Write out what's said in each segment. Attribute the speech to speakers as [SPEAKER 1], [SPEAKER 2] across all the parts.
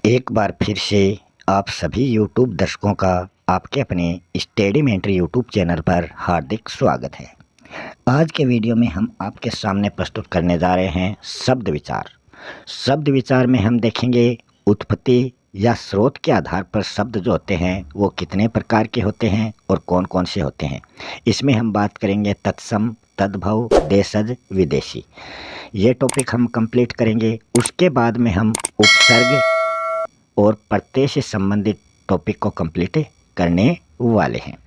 [SPEAKER 1] एक बार फिर से आप सभी YouTube दर्शकों का आपके अपने स्टडी मेंटर YouTube चैनल पर हार्दिक स्वागत है। आज के वीडियो में हम आपके सामने प्रस्तुत करने जा रहे हैं शब्द विचार। शब्द विचार में हम देखेंगे उत्पत्ति या स्रोत के आधार पर शब्द जो होते हैं वो कितने प्रकार के होते हैं और कौन कौन से होते हैं। इसमें हम बात करेंगे तत्सम, तद्भव, देशज, विदेशी। ये टॉपिक हम कंप्लीट करेंगे। उसके बाद में हम उपसर्ग और प्रत्यय से संबंधित टॉपिक को कंप्लीट करने वाले हैं।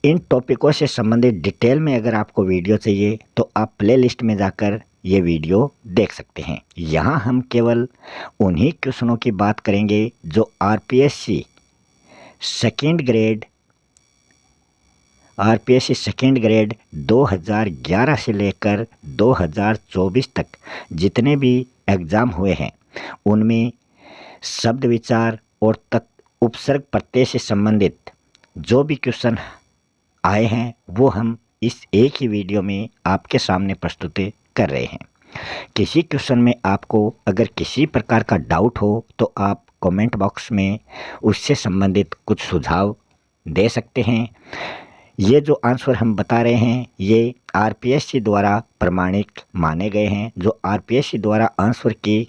[SPEAKER 1] इन टॉपिकों से संबंधित डिटेल में अगर आपको वीडियो चाहिए तो आप प्लेलिस्ट में जाकर ये वीडियो देख सकते हैं। यहाँ हम केवल उन्हीं क्वेश्चनों की बात करेंगे जो आरपीएससी सेकेंड ग्रेड 2011 से लेकर 2024 तक जितने भी एग्ज़ाम हुए हैं उनमें शब्द विचार और उपसर्ग प्रत्यय से संबंधित जो भी क्वेश्चन आए हैं वो हम इस एक ही वीडियो में आपके सामने प्रस्तुत कर रहे हैं। किसी क्वेश्चन में आपको अगर किसी प्रकार का डाउट हो तो आप कमेंट बॉक्स में उससे संबंधित कुछ सुझाव दे सकते हैं। ये जो आंसर हम बता रहे हैं ये आरपीएससी द्वारा प्रमाणित माने गए हैं। जो आरपीएससी द्वारा आंसर की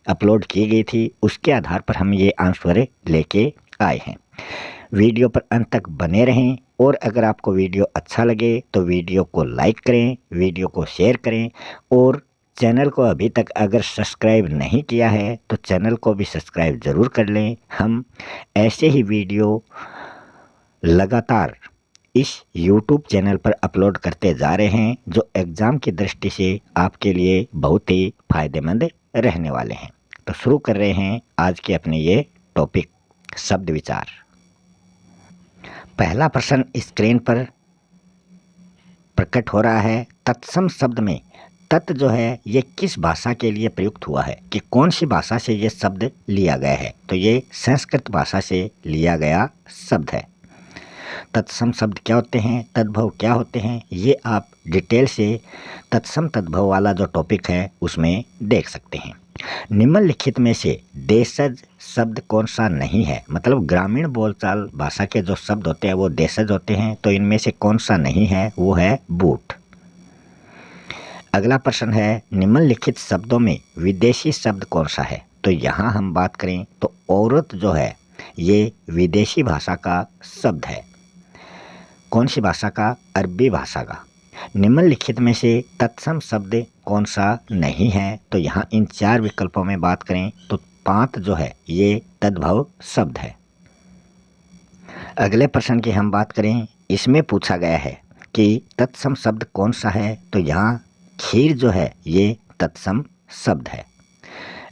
[SPEAKER 1] अपलोड की गई थी उसके आधार पर हम ये आंसर लेके आए हैं। वीडियो पर अंत तक बने रहें और अगर आपको वीडियो अच्छा लगे तो वीडियो को लाइक करें, वीडियो को शेयर करें और चैनल को अभी तक अगर सब्सक्राइब नहीं किया है तो चैनल को भी सब्सक्राइब ज़रूर कर लें। हम ऐसे ही वीडियो लगातार इस YouTube चैनल पर अपलोड करते जा रहे हैं जो एग्ज़ाम की दृष्टि से आपके लिए बहुत ही फ़ायदेमंद रहने वाले हैं। तो शुरू कर रहे हैं आज के अपने ये टॉपिक शब्द विचार। पहला प्रश्न स्क्रीन पर प्रकट हो रहा है। तत्सम शब्द में तत् जो है ये किस भाषा के लिए प्रयुक्त हुआ है कि कौन सी भाषा से ये शब्द लिया गया है? तो ये संस्कृत भाषा से लिया गया शब्द है। तत्सम शब्द क्या होते हैं, तद्भव क्या होते हैं, ये आप डिटेल से तत्सम तद्भव वाला जो टॉपिक है उसमें देख सकते हैं। निम्नलिखित में से देशज शब्द कौन सा नहीं है? मतलब ग्रामीण बोलचाल भाषा के जो शब्द होते हैं वो देशज होते हैं, तो इनमें से कौन सा नहीं है? वो है बूट। अगला प्रश्न है निम्नलिखित शब्दों में विदेशी शब्द कौन सा है? तो यहाँ हम बात करें तो औरत जो है ये विदेशी भाषा का शब्द है। कौन सी भाषा का? अरबी भाषा का। निम्नलिखित में से तत्सम शब्द कौन सा नहीं है? तो यहाँ इन चार विकल्पों में बात करें तो पांत जो है ये तद्भव शब्द है। अगले प्रश्न की हम बात करें, इसमें पूछा गया है कि तत्सम शब्द कौन सा है? तो यहाँ खीर जो है ये तत्सम शब्द है।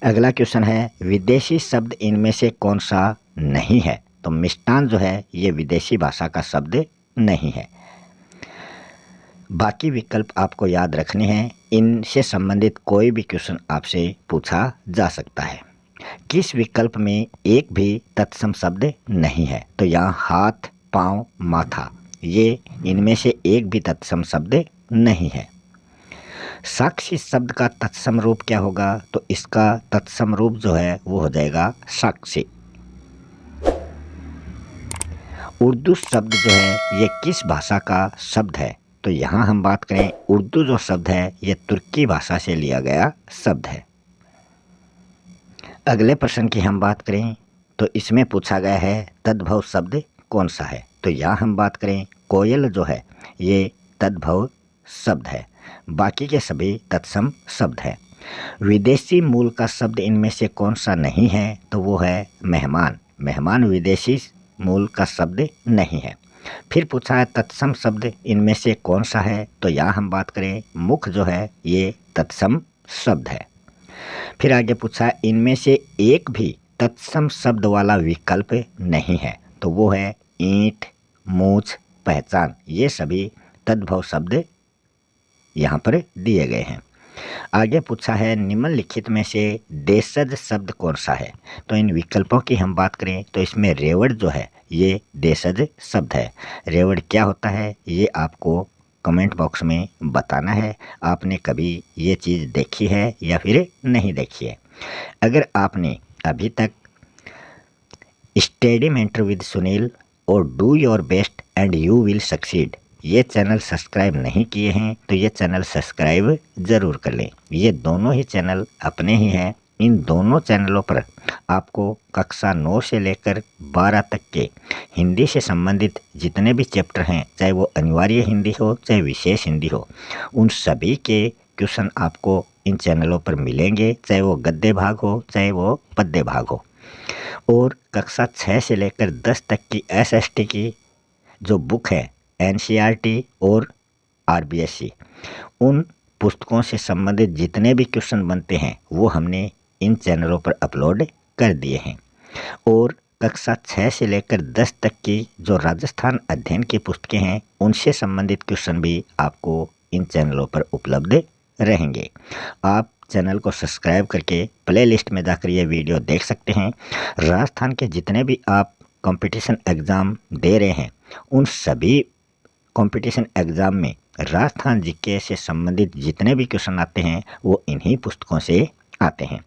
[SPEAKER 1] अगला क्वेश्चन है विदेशी शब्द इनमें से कौन सा नहीं है? तो मिष्टान जो है ये विदेशी भाषा का शब्द नहीं है। बाकी विकल्प आपको याद रखने हैं। इनसे संबंधित कोई भी क्वेश्चन आपसे पूछा जा सकता है। किस विकल्प में एक भी तत्सम शब्द नहीं है? तो यहाँ हाथ, पाँव, माथा, ये इनमें से एक भी तत्सम शब्द नहीं है। साक्षी शब्द का तत्सम रूप क्या होगा? तो इसका तत्सम रूप जो है वो हो जाएगा साक्षी। उर्दू शब्द जो है ये किस भाषा का शब्द है? तो यहाँ हम बात करें उर्दू जो शब्द है ये तुर्की भाषा से लिया गया शब्द है। अगले प्रश्न की हम बात करें तो इसमें पूछा गया है तद्भव शब्द कौन सा है? तो यहाँ हम बात करें कोयल जो है ये तद्भव शब्द है। बाकी के सभी तत्सम शब्द है। विदेशी मूल का शब्द इनमें से कौन सा नहीं है? तो वो है मेहमान। मेहमान विदेशी मूल का शब्द नहीं है। फिर पूछा है तत्सम शब्द इनमें से कौन सा है? तो यहाँ हम बात करें मुख जो है ये तत्सम शब्द है। फिर आगे पूछा है इनमें से एक भी तत्सम शब्द वाला विकल्प नहीं है। तो वो है ईंट, मूछ, पहचान, ये सभी तद्भव शब्द यहाँ पर दिए गए हैं। आगे पूछा है निम्नलिखित में से देशज शब्द कौन सा है? तो इन विकल्पों की हम बात करें तो इसमें रेवड़ जो है ये देशज शब्द है। रेवड़ क्या होता है ये आपको कमेंट बॉक्स में बताना है। आपने कभी ये चीज़ देखी है या फिर नहीं देखी है। अगर आपने अभी तक स्टडी मेंटर विद सुनील और do your best and you will succeed ये चैनल सब्सक्राइब नहीं किए हैं तो ये चैनल सब्सक्राइब ज़रूर कर लें। ये दोनों ही चैनल अपने ही हैं। इन दोनों चैनलों पर आपको कक्षा 9 से लेकर 12 तक के हिंदी से संबंधित जितने भी चैप्टर हैं, चाहे वो अनिवार्य हिंदी हो चाहे विशेष हिंदी हो, उन सभी के क्वेश्चन आपको इन चैनलों पर मिलेंगे, चाहे वो गद्य भाग हो चाहे वो पद्य भाग हो। और कक्षा 6 से लेकर 10 तक की एसएसटी की जो बुक है एनसीईआरटी और आरबीएससी, उन पुस्तकों से संबंधित जितने भी क्वेश्चन बनते हैं वो हमने इन चैनलों पर अपलोड कर दिए हैं। और कक्षा 6 से लेकर 10 तक की जो राजस्थान अध्ययन की पुस्तकें हैं उनसे संबंधित क्वेश्चन भी आपको इन चैनलों पर उपलब्ध रहेंगे। आप चैनल को सब्सक्राइब करके प्लेलिस्ट में जाकर ये वीडियो देख सकते हैं। राजस्थान के जितने भी आप कंपटीशन एग्ज़ाम दे रहे हैं उन सभी कंपटीशन एग्ज़ाम में राजस्थान जीके से संबंधित जितने भी क्वेश्चन आते हैं वो इन्हीं पुस्तकों से आते हैं।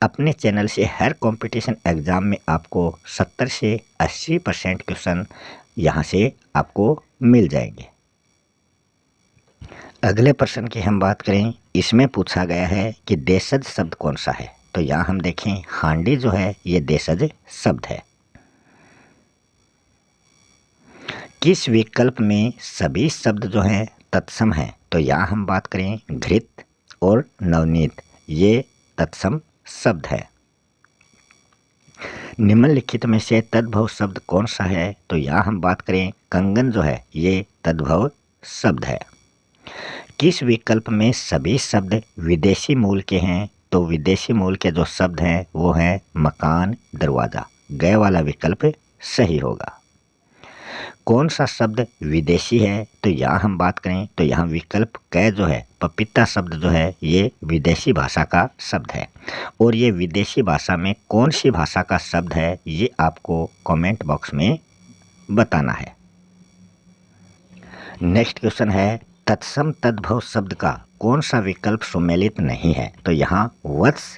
[SPEAKER 1] अपने चैनल से हर कंपटीशन एग्ज़ाम में आपको 70 से 80% क्वेश्चन यहाँ से आपको मिल जाएंगे। अगले प्रश्न की हम बात करें, इसमें पूछा गया है कि देशज शब्द कौन सा है। तो यहाँ हम देखें हांडी जो है ये देशज शब्द है। किस विकल्प में सभी शब्द जो हैं तत्सम हैं। तो यहाँ हम बात करें घृत और नवनीत, ये तत्सम शब्द है। निम्नलिखित में से तद्भव शब्द कौन सा है। तो यहाँ हम बात करें कंगन जो है ये तद्भव शब्द है। किस विकल्प में सभी शब्द विदेशी मूल के हैं। तो विदेशी मूल के जो शब्द हैं वो हैं मकान, दरवाज़ा। गए वाला विकल्प सही होगा। कौन सा शब्द विदेशी है। तो यहाँ हम बात करें तो यहाँ विकल्प क जो है पपीता शब्द जो है ये विदेशी भाषा का शब्द है। और ये विदेशी भाषा में कौन सी भाषा का शब्द है ये आपको कमेंट बॉक्स में बताना है। नेक्स्ट क्वेश्चन है तत्सम तद्भव शब्द का कौन सा विकल्प सम्मिलित नहीं है। तो यहाँ वत्स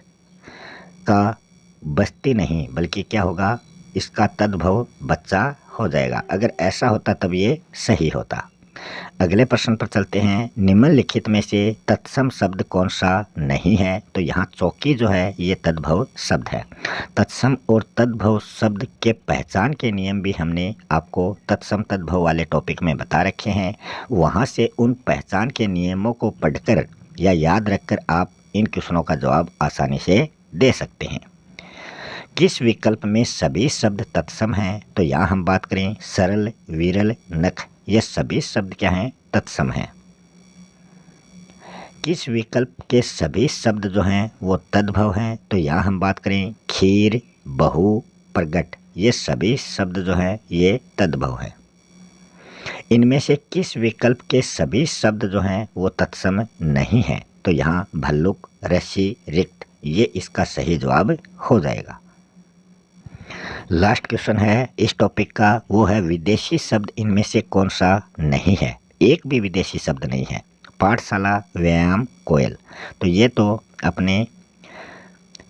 [SPEAKER 1] का बस्ती नहीं बल्कि क्या होगा, इसका तद्भव बच्चा हो जाएगा। अगर ऐसा होता तब ये सही होता। अगले प्रश्न पर चलते हैं, निम्नलिखित में से तत्सम शब्द कौन सा नहीं है। तो यहाँ चौकी जो है ये तद्भव शब्द है। तत्सम और तद्भव शब्द के पहचान के नियम भी हमने आपको तत्सम तद्भव वाले टॉपिक में बता रखे हैं। वहाँ से उन पहचान के नियमों को पढ़कर या याद रखकर आप इन क्वेश्चनों का जवाब आसानी से दे सकते हैं। किस विकल्प में सभी शब्द तत्सम हैं। तो यहाँ हम बात करें सरल, विरल, नख, ये सभी शब्द क्या हैं, तत्सम हैं। किस विकल्प के सभी शब्द जो हैं वो तद्भव हैं। तो यहाँ हम बात करें खीर, बहु, प्रगट, ये सभी शब्द जो हैं ये तद्भव हैं। इनमें से किस विकल्प के सभी शब्द जो हैं वो तत्सम नहीं हैं। तो यहाँ भल्लुक, रस्सी, रिक्त, ये इसका सही जवाब हो जाएगा। लास्ट क्वेश्चन है इस टॉपिक का, वो है विदेशी शब्द इनमें से कौन सा नहीं है। एक भी विदेशी शब्द नहीं है। पाठशाला, व्यायाम, कोयल, तो ये तो अपने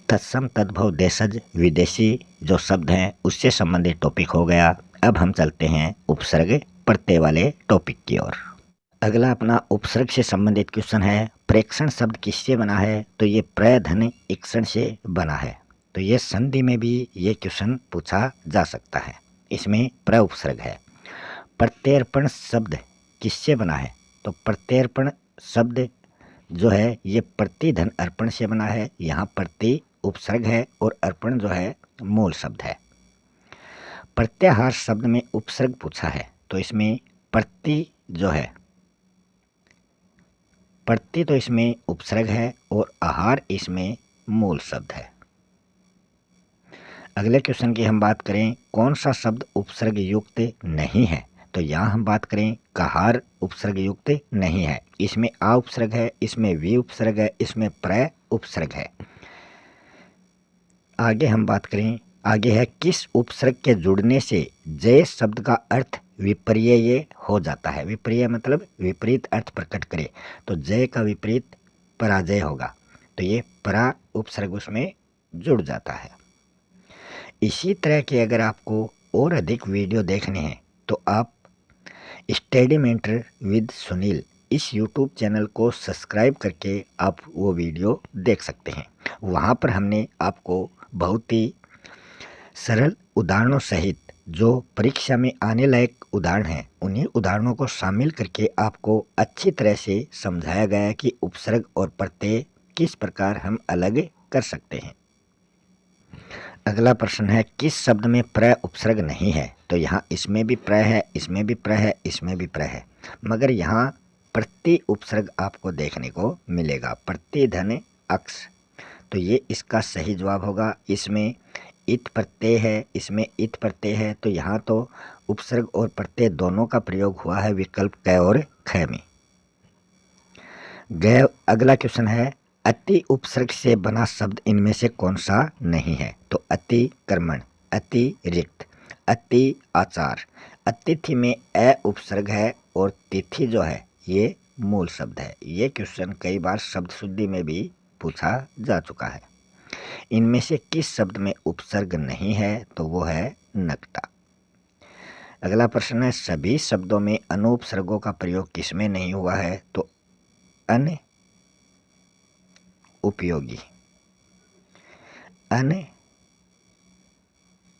[SPEAKER 1] तत्सम तद्भव देशज विदेशी जो शब्द हैं उससे संबंधित टॉपिक हो गया। अब हम चलते हैं उपसर्ग प्रत्यय वाले टॉपिक की ओर। अगला अपना उपसर्ग से संबंधित क्वेश्चन है, प्रेक्षण शब्द किससे बना है। तो ये प्र धन इक्षण से बना है। तो ये संधि में भी ये क्वेश्चन पूछा जा सकता है। इसमें प्र उपसर्ग है। प्रत्यर्पण शब्द किससे बना है। तो प्रत्यर्पण शब्द जो है ये प्रति धन अर्पण से बना है। यहाँ प्रति उपसर्ग है और अर्पण जो है मूल शब्द है। प्रत्याहार शब्द में उपसर्ग पूछा है। तो इसमें प्रति जो है, प्रति तो इसमें उपसर्ग है और आहार इसमें मूल शब्द है। अगले क्वेश्चन की हम बात करें, कौन सा शब्द उपसर्ग युक्त नहीं है। तो यहाँ हम बात करें कहार उपसर्ग युक्त नहीं है। इसमें आ उपसर्ग है, इसमें वी उपसर्ग है, इसमें प्र उपसर्ग है। आगे हम बात करें, आगे है किस उपसर्ग के जुड़ने से जय शब्द का अर्थ विपर्यय हो जाता है। विपर्यय मतलब विपरीत अर्थ प्रकट करे। तो जय का विपरीत पराजय होगा। तो ये परा उपसर्ग उसमें जुड़ जाता है। इसी तरह के अगर आपको और अधिक वीडियो देखने हैं तो आप स्टडी मेंटर विद सुनील इस यूट्यूब चैनल को सब्सक्राइब करके आप वो वीडियो देख सकते हैं। वहाँ पर हमने आपको बहुत ही सरल उदाहरणों सहित जो परीक्षा में आने लायक उदाहरण हैं उन्हीं उदाहरणों को शामिल करके आपको अच्छी तरह से समझाया गया है कि उपसर्ग और प्रत्यय किस प्रकार हम अलग कर सकते हैं। अगला प्रश्न है, किस शब्द में प्र उपसर्ग नहीं है? तो यहाँ इसमें भी प्र है, इसमें भी प्र है, इसमें भी प्र है, मगर यहाँ प्रति उपसर्ग आपको देखने को मिलेगा, प्रति धन अक्ष। तो ये इसका सही जवाब होगा। इसमें इत प्रत्यय है, इसमें इत प्रत्यय है, तो यहाँ तो उपसर्ग और प्रत्यय दोनों का प्रयोग हुआ है विकल्प क और ख में। अगला क्वेश्चन है, अति उपसर्ग से बना शब्द इनमें से कौन सा नहीं है? तो अति कर्मण, अतिरिक्त, अति आचार। अतिथि में अ उपसर्ग है और तिथि जो है ये मूल शब्द है। ये क्वेश्चन कई बार शब्द शुद्धि में भी पूछा जा चुका है। इनमें से किस शब्द में उपसर्ग नहीं है? तो वो है नकटा। अगला प्रश्न है, सभी शब्दों में अनुपसर्गों का प्रयोग किसमें नहीं हुआ है? तो अन उपयोगी, अन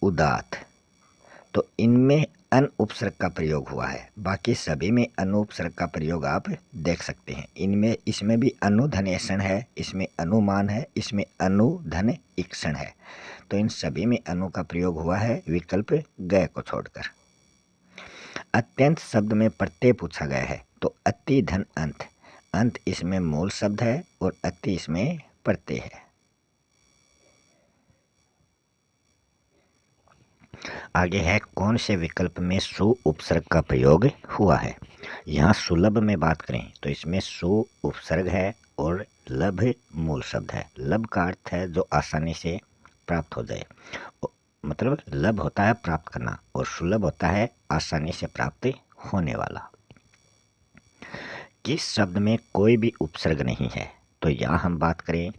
[SPEAKER 1] उदात, तो इनमें अन उपसर्ग का प्रयोग हुआ है। बाकी सभी में अनुपसर्ग का प्रयोग आप देख सकते हैं। इनमें इसमें भी अनुधन ऐषण है, इसमें अनुमान है, इसमें अनुधन इक्षण है, तो इन सभी में अनु का प्रयोग हुआ है विकल्प ग को छोड़कर। अत्यंत शब्द में प्रत्यय पूछा गया है, तो अति धन अंत, अंत इसमें मूल शब्द है और अति इसमें प्रत्यय है। आगे है, कौन से विकल्प में सु उपसर्ग का प्रयोग हुआ है? यहाँ सुलभ में बात करें तो इसमें सु उपसर्ग है और लभ मूल शब्द है। लभ का अर्थ है जो आसानी से प्राप्त हो जाए, मतलब लभ होता है प्राप्त करना और सुलभ होता है आसानी से प्राप्त होने वाला। किस शब्द में कोई भी उपसर्ग नहीं है? तो यहाँ हम बात करें,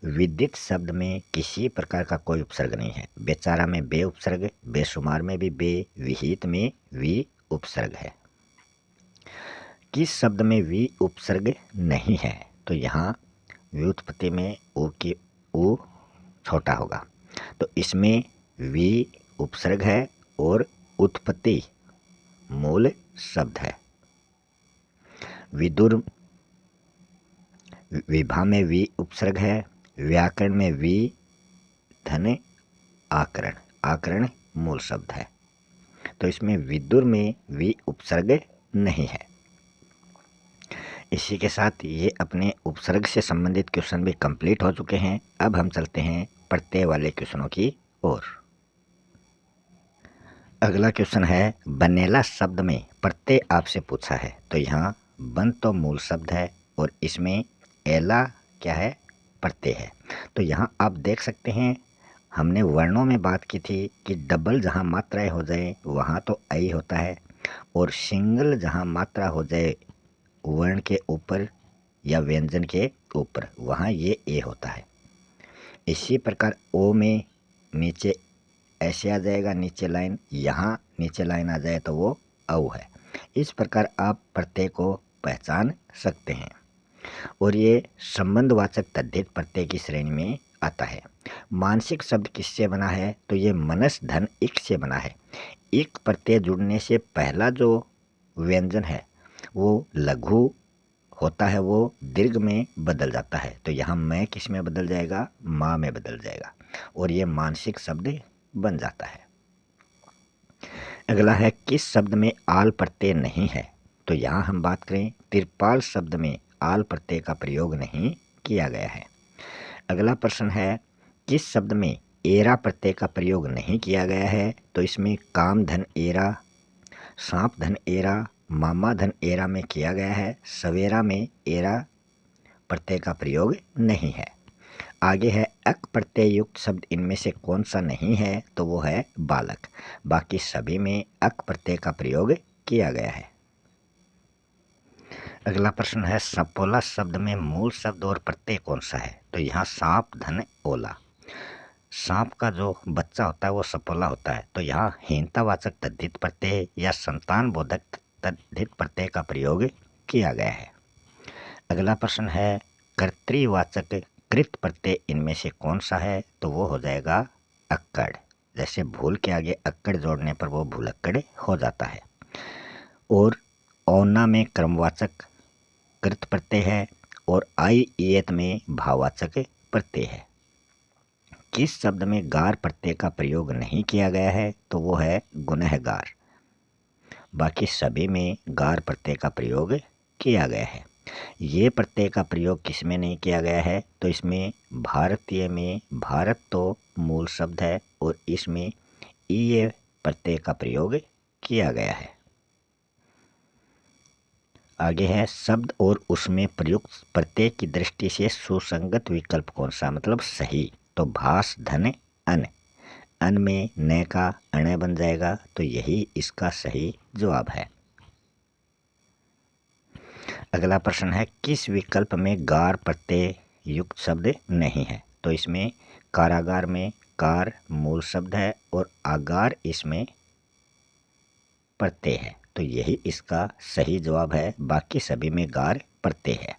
[SPEAKER 1] विदित शब्द में किसी प्रकार का कोई उपसर्ग नहीं है। बेचारा में बे उपसर्ग, बेशुमार में भी बे, विहित में वी उपसर्ग है। किस शब्द में वी उपसर्ग नहीं है? तो यहाँ व्युत्पत्ति में ऊ की ऊ छोटा होगा, तो इसमें वी उपसर्ग है और उत्पत्ति मूल शब्द है। विदुर, विभा में वी उपसर्ग है, व्याकरण में वी धन आकरण, आकरण मूल शब्द है, तो इसमें विदुर में वी उपसर्ग नहीं है। इसी के साथ ये अपने उपसर्ग से संबंधित क्वेश्चन भी कंप्लीट हो चुके हैं। अब हम चलते हैं प्रत्यय वाले क्वेश्चनों की ओर। अगला क्वेश्चन है, बनेला शब्द में प्रत्यय आपसे पूछा है, तो यहाँ बन तो मूल शब्द है और इसमें एला क्या है? प्रत्यय है। तो यहाँ आप देख सकते हैं, हमने वर्णों में बात की थी कि डबल जहाँ मात्राएं हो जाए वहाँ तो आई होता है और सिंगल जहाँ मात्रा हो जाए वर्ण के ऊपर या व्यंजन के ऊपर वहाँ ये ए होता है। इसी प्रकार ओ में नीचे ऐसे आ जाएगा नीचे लाइन, यहाँ नीचे लाइन आ जाए तो वो औ है। इस प्रकार आप प्रत्यय को पहचान सकते हैं और ये संबंधवाचक तद्धित प्रत्यय की श्रेणी में आता है। मानसिक शब्द किससे बना है? तो ये मनस धन इक से बना है। इक प्रत्यय जुड़ने से पहला जो व्यंजन है वो लघु होता है, वो दीर्घ में बदल जाता है, तो यहाँ मैं किस में बदल जाएगा? माँ में बदल जाएगा और ये मानसिक शब्द बन जाता है। अगला है, किस शब्द में आल प्रत्यय नहीं है? तो यहाँ हम बात करें, तिरपाल शब्द में आल प्रत्यय का प्रयोग नहीं किया गया है। अगला प्रश्न है, किस शब्द में एरा प्रत्यय का प्रयोग नहीं किया गया है? तो इसमें काम धन एरा, सांप धन एरा, मामा धन एरा में किया गया है, सवेरा में एरा प्रत्यय का प्रयोग नहीं है। आगे है, अक प्रत्यय युक्त शब्द इनमें से कौन सा नहीं है? तो वो है बालक। बाकी सभी में अक प्रत्यय का प्रयोग किया गया है। अगला प्रश्न है सपोला शब्द में मूल शब्द और प्रत्यय कौन सा है? तो यहाँ सांप धन ओला। सांप का जो बच्चा होता है वो सपोला होता है, तो यहाँ हीनतावाचक तद्धित प्रत्यय या संतान बोधक तद्धित प्रत्यय का प्रयोग किया गया है। अगला प्रश्न है कर्तृवाचक कृत प्रत्यय इनमें से कौन सा है? तो वो हो जाएगा अक्कड़। जैसे भूल के आगे अक्कड़ जोड़ने पर वो भूलक्कड़ हो जाता है। और औना में क्रमवाचक कृत प्रत्यय है और आई ईयत में भाववाचक प्रत्यय है। किस शब्द में गार प्रत्यय का प्रयोग नहीं किया गया है? तो वो है गुनहगार। बाकी सभी में गार प्रत्यय का प्रयोग किया गया है। ये प्रत्यय का प्रयोग किस में नहीं किया गया है? तो इसमें भारतीय में भारत तो मूल शब्द है और इसमें ईय प्रत्यय का प्रयोग किया गया है। आगे है शब्द और उसमें प्रयुक्त प्रत्यय की दृष्टि से सुसंगत विकल्प कौन सा, मतलब सही? तो भास धन अन। अन में न का अण बन जाएगा, तो यही इसका सही जवाब है। अगला प्रश्न है किस विकल्प में गार प्रत्यय युक्त शब्द नहीं है? तो इसमें कारागार में कार मूल शब्द है और आगार इसमें प्रत्यय है, तो यही इसका सही जवाब है। बाकी सभी में गार प्रत्यय है।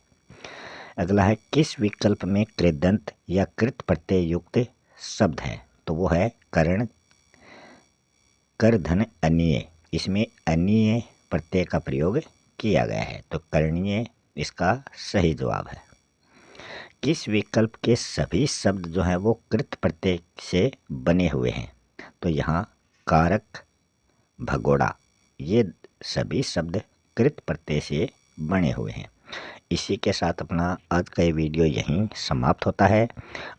[SPEAKER 1] अगला है किस विकल्प में कृदंत या कृत प्रत्यय युक्त शब्द है? तो वो है कर्ण कर धन अनीय। इसमें अनीय प्रत्यय का प्रयोग किया गया है, तो कर्णीय इसका सही जवाब है। किस विकल्प के सभी शब्द जो हैं वो कृत प्रत्यय से बने हुए हैं? तो यहाँ कारक भगोड़ा ये सभी शब्द कृत प्रत्यय से बने हुए हैं। इसी के साथ अपना आज का ये वीडियो यहीं समाप्त होता है।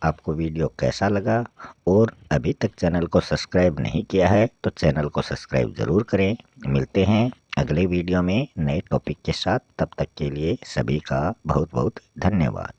[SPEAKER 1] आपको वीडियो कैसा लगा और अभी तक चैनल को सब्सक्राइब नहीं किया है तो चैनल को सब्सक्राइब ज़रूर करें। मिलते हैं अगले वीडियो में नए टॉपिक के साथ। तब तक के लिए सभी का बहुत बहुत धन्यवाद।